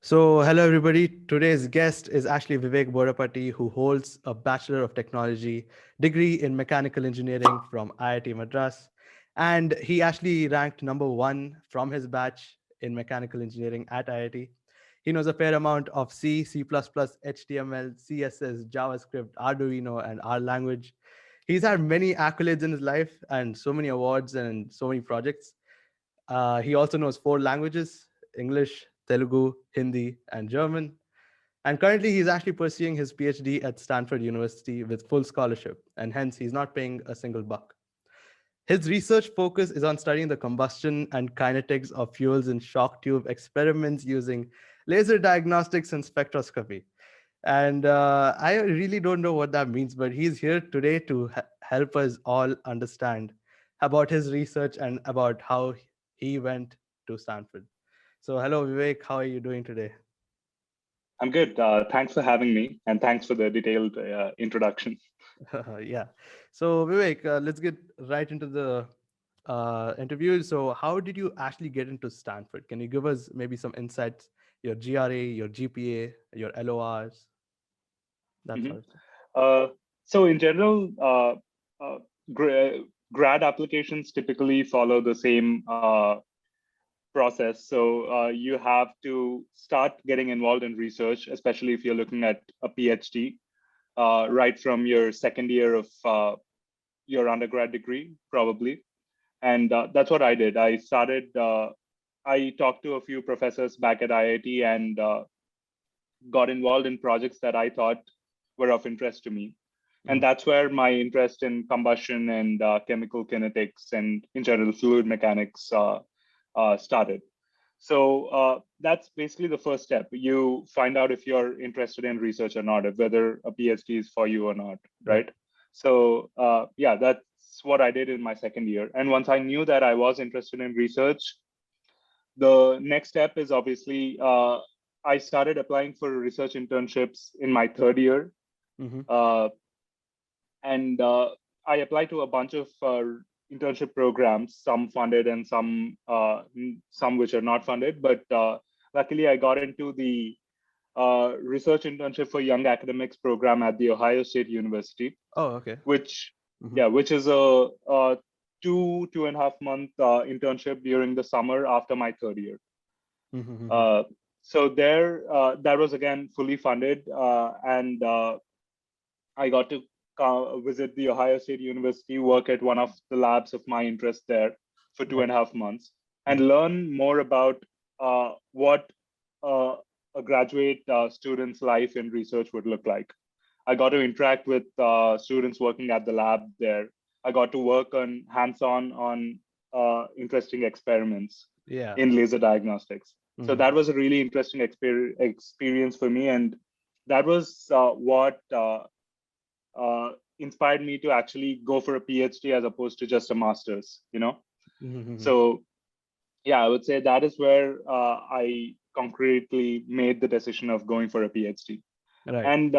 So, hello everybody. Today's guest is actually Vivek Boddapati, who holds a Bachelor of Technology degree in Mechanical Engineering from IIT Madras. And he actually ranked number one from his batch in Mechanical Engineering at IIT. He knows a fair amount of C, C++, HTML, CSS, JavaScript, Arduino, and R language. He's had many accolades in his life and so many awards and so many projects. He also knows four languages: English, Telugu, Hindi, and German. And currently, he's actually pursuing his PhD at Stanford University with full scholarship, and hence, he's not paying a single buck. His research focus is on studying the combustion and kinetics of fuels in shock tube experiments using laser diagnostics and spectroscopy. And I really don't know what that means, but he's here today to help us all understand about his research and about how he went to Stanford. So, hello, Vivek. How are you doing today? I'm good. Thanks for having me, and thanks for the detailed introduction. Yeah. So, Vivek, let's get right into the interview. So, how did you actually get into Stanford? Can you give us maybe some insights? Your GRA, your GPA, your LORs, that Mhm. sort of thing. Uh, so, in general, uh, grad applications typically follow the same process. So, you have to start getting involved in research, especially if you're looking at a PhD, right from your second year of your undergrad degree, probably. And that's what I did. I talked to a few professors back at IIT and got involved in projects that I thought were of interest to me. And Mhm. that's where my interest in combustion and chemical kinetics and in general fluid mechanics started. So that's basically the first step. You find out if you're interested in research or not, if whether a PhD is for you or not, Right. right? So yeah, that's what I did in my second year. And once I knew that I was interested in research, the next step is obviously I started applying for research internships in my third year, Mm-hmm. uh, and I applied to a bunch of internship programs, some funded and some which are not funded. But luckily, I got into the research internship for young academics program at the Ohio State University, Oh, okay. which Mm-hmm. yeah, which is a 2.5 month internship during the summer after my third year. Mm-hmm. Uh, so there, that was again fully funded, and I got to visit the Ohio State University, work at one of the labs of my interest there for two Right. and a half months, Mm-hmm. and learn more about what uh, a graduate student's life in research would look like. I got to interact with students working at the lab there. I got to work on hands-on on interesting experiments Yeah. in laser diagnostics. So Mm-hmm. that was a really interesting experience for me, and that was what inspired me to actually go for a PhD as opposed to just a master's. Mm-hmm. So yeah, I would say that is where I concretely made the decision of going for a PhD. Right. And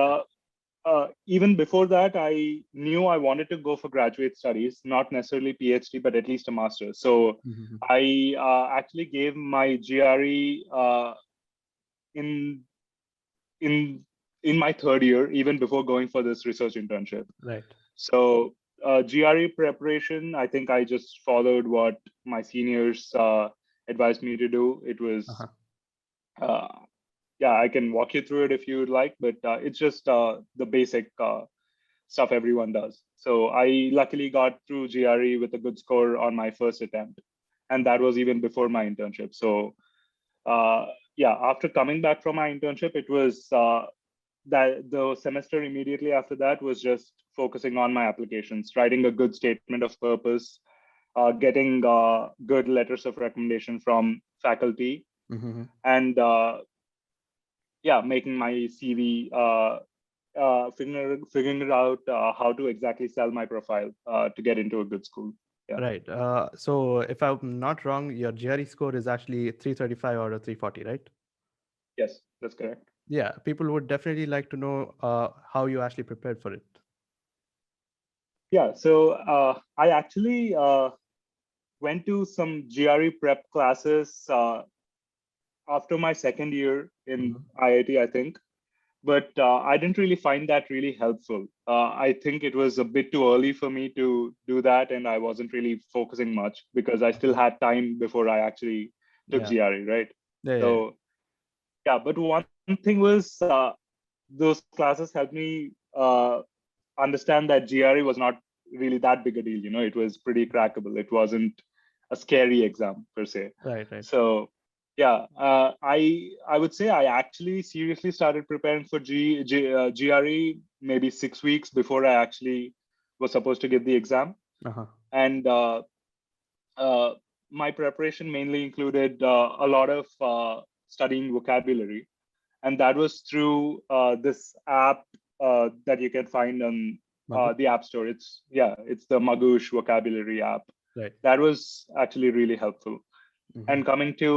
even before that, I knew I wanted to go for graduate studies, not necessarily PhD, but at least a master's. So Mm-hmm. I actually gave my GRE in in in my third year, even before going for this research internship. Right. So GRE preparation, I think I just followed what my seniors advised me to do. It was Uh-huh. uh, yeah, I can walk you through it if you would like, but it's just the basic stuff everyone does. So I luckily got through GRE with a good score on my first attempt, and that was even before my internship. So uh, yeah, after coming back from my internship, it was that the semester immediately after that was just focusing on my applications, writing a good statement of purpose, getting good letters of recommendation from faculty, Mm-hmm. and yeah, making my CV, figuring out how to exactly sell my profile to get into a good school. Yeah. Right. So if I'm not wrong, your GRE score is actually 335 out of 340, right? Yes, that's correct. Yeah. People would definitely like to know how you actually prepared for it. Yeah. So I actually went to some GRE prep classes. after my second year in Mhm. IIT, I think. But I didn't really find that really helpful. I think it was a bit too early for me to do that, and I wasn't really focusing much because I still Okay. had time before I actually took Yeah. GRE, right? Yeah. Yeah. So yeah, but one thing was those classes helped me understand that GRE was not really that big a deal. You know, it was pretty crackable. It wasn't a scary exam per se. Right. Right. So yeah, I would say I actually seriously started preparing for GRE maybe 6 weeks before I actually was supposed to give the exam, Uh-huh. and uh, my preparation mainly included a lot of studying vocabulary, and that was through this app that you can find on Magu? the App Store. It's the Magoosh vocabulary app. Right. That was actually really helpful. Mm-hmm. And coming to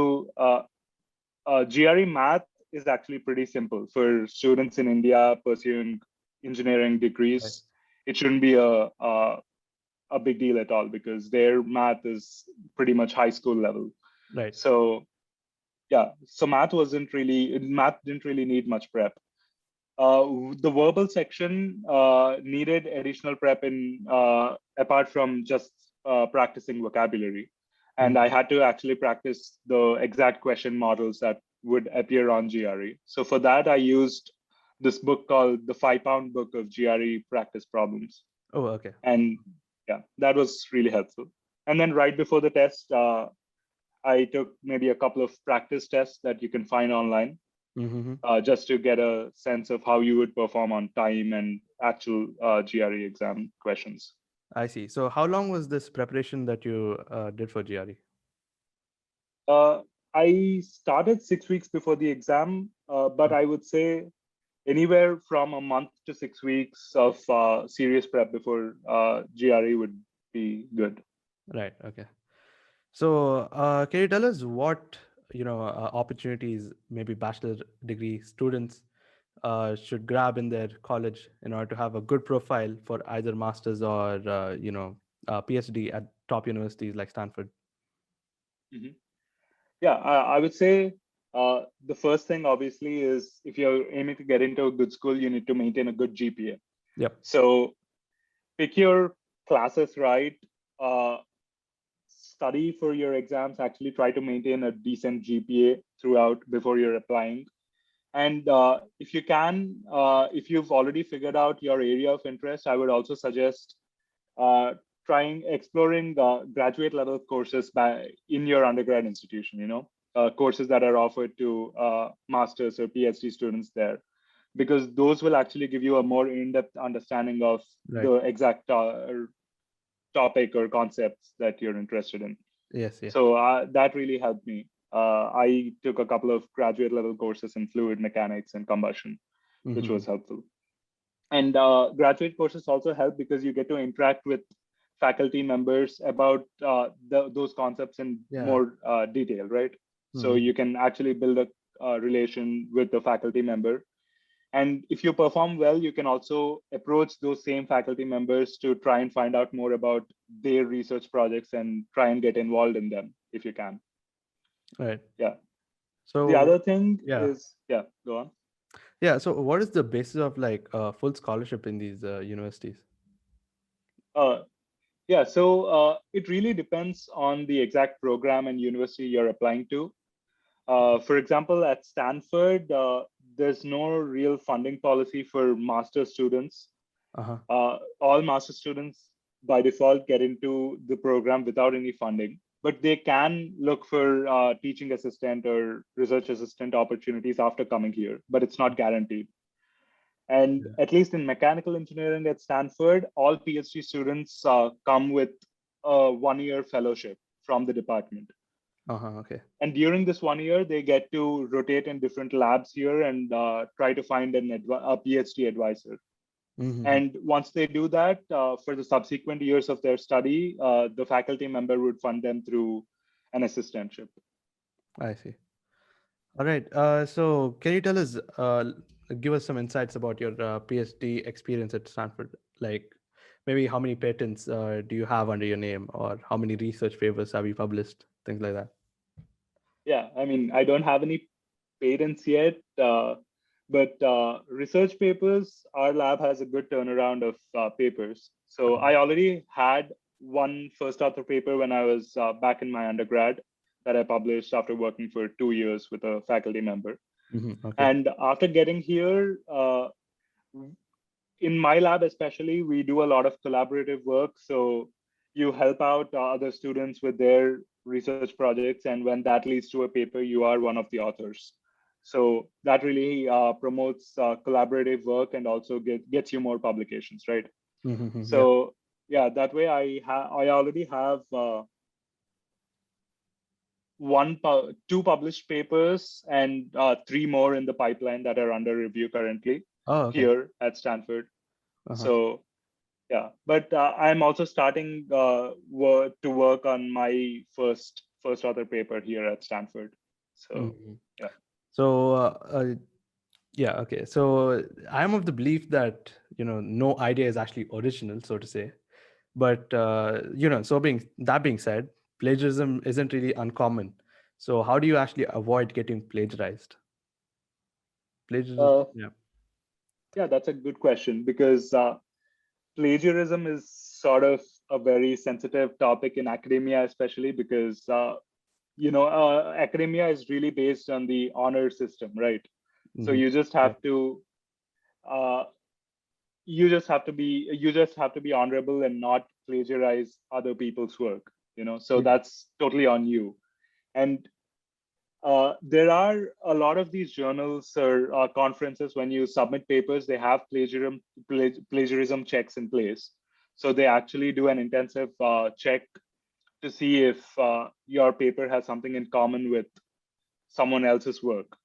GRE math is actually pretty simple for students in India pursuing engineering Right. degrees. It shouldn't be a big deal at all because their math is pretty much high school level. Right. So yeah, so math didn't really need much prep. The verbal section needed additional prep in apart from just practicing vocabulary, and I Mm-hmm. had to actually practice the exact question models that would appear on GRE. So for that, I used this book called the 5 Pound Book of GRE Practice Problems, Oh, okay. and yeah, that was really helpful. And then right before the test, I took maybe a couple of practice tests that you can find online Mm-hmm. just to get a sense of how you would perform on time and actual GRE exam questions. I see. So how long was this preparation that you did for GRE? Uh, I started 6 weeks before the exam, but I would say anywhere from a month to 6 weeks of serious prep before GRE would be good. Right. Okay. So, can you tell us what opportunities maybe bachelor degree students should grab in their college in order to have a good profile for either masters or PhD at top universities like Stanford? Mhm. Yeah, I would say the first thing obviously is if you're aiming to get into a good school, you need to maintain a good GPA. Yep. So pick your classes right, uh, study for your exams, actually try to maintain a decent GPA throughout before you're applying. And if you can, if you've already figured out your area of interest, I would also suggest uh, trying exploring graduate level courses in your undergrad institution, courses that are offered to master's or PhD students there, because those will actually give you a more in-depth understanding of Right. the exact topic or concepts that you're interested in. Yes. Yeah. So that really helped me. I took a couple of graduate level courses in fluid mechanics and combustion, which Mm-hmm. was helpful. And graduate courses also help because you get to interact with faculty members about those concepts in Yeah. more detail, right? So Mm-hmm. you can actually build a relation with the faculty member, and if you perform well, you can also approach those same faculty members to try and find out more about their research projects and try and get involved in them if you can. Right. Yeah. The So, other thing yeah. is, yeah, go on. Yeah. So, what is the basis of like full scholarship in these universities? Uh, yeah, so it really depends on the exact program and university you're applying to. For example, at Stanford, there's no real funding policy for master students. Uh-huh. All master students by default get into the program without any funding, but they can look for teaching assistant or research assistant opportunities after coming here, but it's not guaranteed. And Yeah. at least in mechanical engineering at Stanford, all PhD students come with a 1 year fellowship from the department. Uh-huh. Okay. And during this 1 year, they get to rotate in different labs here and try to find a PhD advisor. Mm-hmm. And once they do that, for the subsequent years of their study, the faculty member would fund them through an assistantship. I see. All right. So, can you tell us, give us some insights about your PhD experience at Stanford? Like, maybe how many patents do you have under your name, or how many research papers have you published? Things like that. Yeah, I mean, I don't have any patents yet, but research papers, our lab has a good turnaround of papers. So I already had one first author paper when I was back in my undergrad that I published after working for 2 years with a faculty member. Okay. And after getting here, in my lab especially, we do a lot of collaborative work. So you help out other students with their research projects, and when that leads to a paper, you are one of the authors. So that really promotes collaborative work and also gets you more publications, right? Yeah. So yeah, that way I already have two published papers and three more in the pipeline that are under review currently Oh, okay. here at Stanford. Uh-huh. So yeah, but I'm also starting to work on my first author paper here at Stanford. So Mhm. yeah. So, yeah, okay. So I'm of the belief that, no idea is actually original, so to say. But, so being said, plagiarism isn't really uncommon. So how do you actually avoid getting plagiarized? Plagiarism, Uh, yeah. yeah, that's a good question because plagiarism is sort of a very sensitive topic in academia, especially because academia is really based on the honor system, right? So Hmm. Yeah. uh, you just have to be honorable and not plagiarize other people's work. So Yeah. that's totally on you. And there are a lot of these journals or conferences, when you submit papers, they have plagiarism checks in place. So they actually do an intensive check to see if your paper has something in common with someone else's work.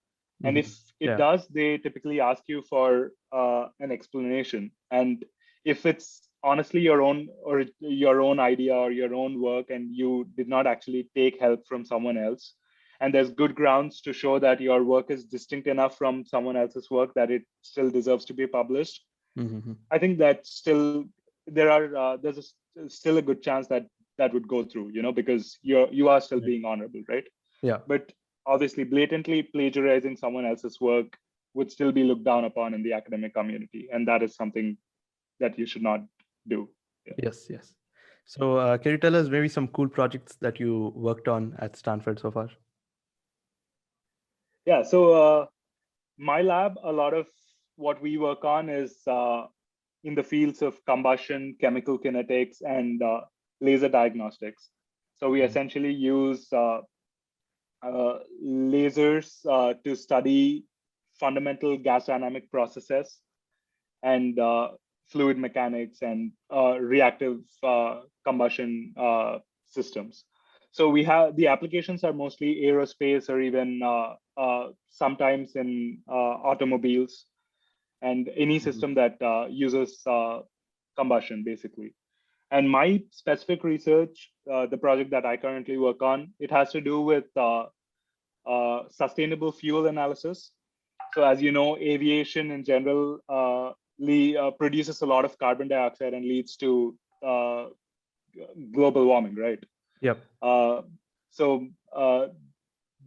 And Hmm. if it Yeah. does, they typically ask you for an explanation. And if it's honestly your own idea or your own work, and you did not actually take help from someone else, and there's good grounds to show that your work is distinct enough from someone else's work that it still deserves to be published, Hmm. I think that still a good chance that that would go through, because you are still Yeah. being honorable, right? Yeah. But obviously, blatantly plagiarizing someone else's work would still be looked down upon in the academic community, and that is something that you should not do. Yeah. Yes. Yes. So, can you tell us maybe some cool projects that you worked on at Stanford so far? Yeah. So my lab, a lot of what we work on is in the fields of combustion, chemical kinetics, and laser diagnostics. So we Mhm. essentially use lasers to study fundamental gas dynamic processes and fluid mechanics and reactive combustion systems. So we have the applications are mostly aerospace or even sometimes in automobiles and any Mhm. system that uses combustion, basically. And my specific research, the project that I currently work on, it has to do with sustainable fuel analysis. So, as you know, aviation in general produces a lot of carbon dioxide and leads to global warming, right? Yep. Uh, so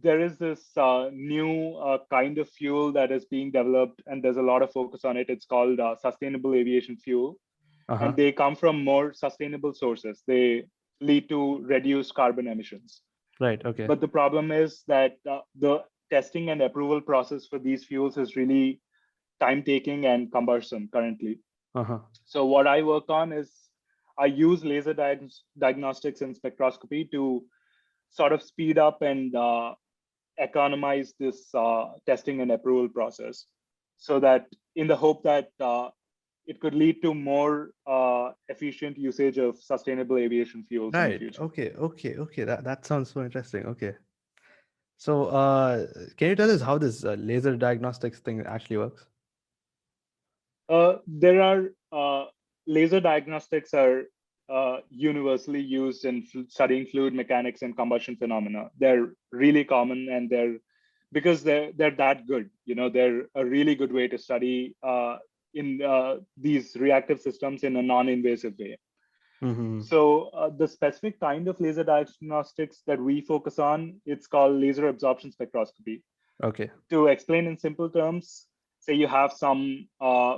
there is this new kind of fuel that is being developed, and there's a lot of focus on it. It's called sustainable aviation fuel, and Uh-huh. they come from more sustainable sources. They lead to reduced carbon emissions. Right. Okay. But the problem is that the testing and approval process for these fuels is really time taking and cumbersome currently. Uh-huh. So what I work on is I use diagnostics and spectroscopy to sort of speed up and economize this testing and approval process, so that in the hope that it could lead to more efficient usage of sustainable aviation fuels in the Right. future. Okay. Okay. Okay. That sounds so interesting. Okay. So, can you tell us how this laser diagnostics thing actually works? There are laser diagnostics are universally used in studying fluid mechanics and combustion phenomena. They're really common, and they're that good. They're a really good way to study in these reactive systems in a non-invasive way. Mm-hmm. So the specific kind of laser diagnostics that we focus on, it's called laser absorption spectroscopy. Okay. To explain in simple terms, say you have some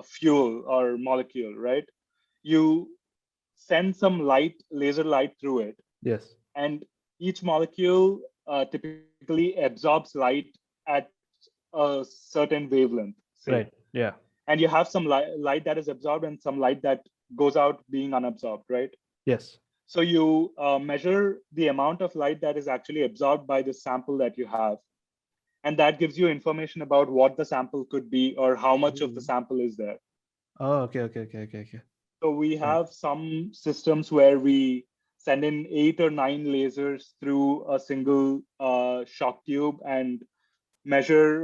fuel or molecule, right? You send some light, laser light through it, Yes. and each molecule typically absorbs light at a certain wavelength, say. Right. Yeah. And you have some light that is absorbed and some light that goes out being unabsorbed, right? Yes. So you measure the amount of light that is actually absorbed by the sample that you have. And that gives you information about what the sample could be or how much of the Mhm. sample is there. Oh, okay. Okay. Okay. Okay. Okay. So we Right. have some systems where we send in 8 or 9 lasers through a single shock tube and measure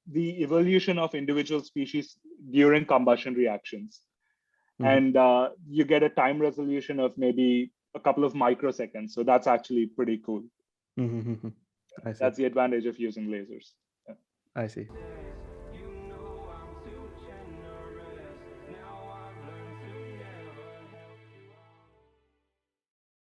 the evolution of individual species during combustion reactions. Mm-hmm. And you get a time resolution of maybe a couple of microseconds. So that's actually pretty cool. Mm-hmm. I see. That's the advantage of using lasers. Yeah. I see.